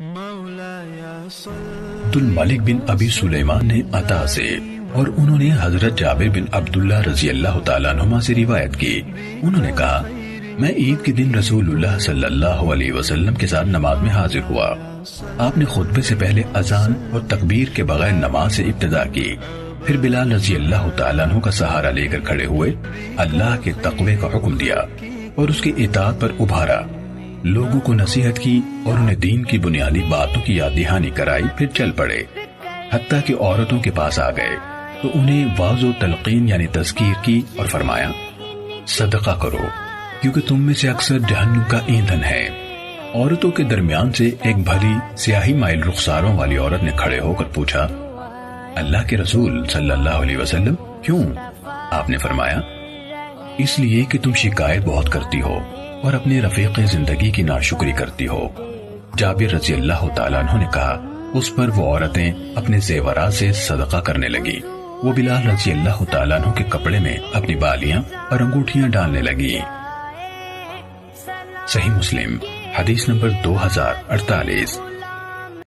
عبد الملک بن ابی سلیمان نے عطا سے اور انہوں نے حضرت جابر بن عبداللہ رضی اللہ تعالیٰ عنہما سے روایت کی، انہوں نے کہا میں عید کے دن رسول اللہ صلی اللہ علیہ وسلم کے ساتھ نماز میں حاضر ہوا۔ آپ نے خطبے سے پہلے اذان اور تکبیر کے بغیر نماز سے ابتدا کی، پھر بلال رضی اللہ تعالیٰ عنہ کا سہارا لے کر کھڑے ہوئے اللہ کے تقوی کا حکم دیا اور اس کی اطاعت پر ابھارا، لوگوں کو نصیحت کی اور انہیں دین کی بنیادی باتوں کی یاد دہانی کرائی، پھر چل پڑے حتیٰ کہ عورتوں کے پاس آ گئے تو انہیں واعظ و تلقین یعنی تذکیر کی اور فرمایا صدقہ کرو کیونکہ تم میں سے اکثر جہنم کا ایندھن ہے۔ عورتوں کے درمیان سے ایک بھلی سیاہی مائل رخساروں والی عورت نے کھڑے ہو کر پوچھا اللہ کے رسول صلی اللہ علیہ وسلم کیوں؟ آپ نے فرمایا اس لیے کہ تم شکایت بہت کرتی ہو اور اپنے رفیق زندگی کی ناشکری کرتی ہو۔ جابر رضی اللہ تعالیٰ عنہ نے کہا اس پر وہ عورتیں اپنے زیورات سے صدقہ کرنے لگی، وہ بلال رضی اللہ تعالیٰ عنہ کے کپڑے میں اپنی بالیاں اور انگوٹھیاں ڈالنے لگی۔ صحیح مسلم حدیث نمبر 2048۔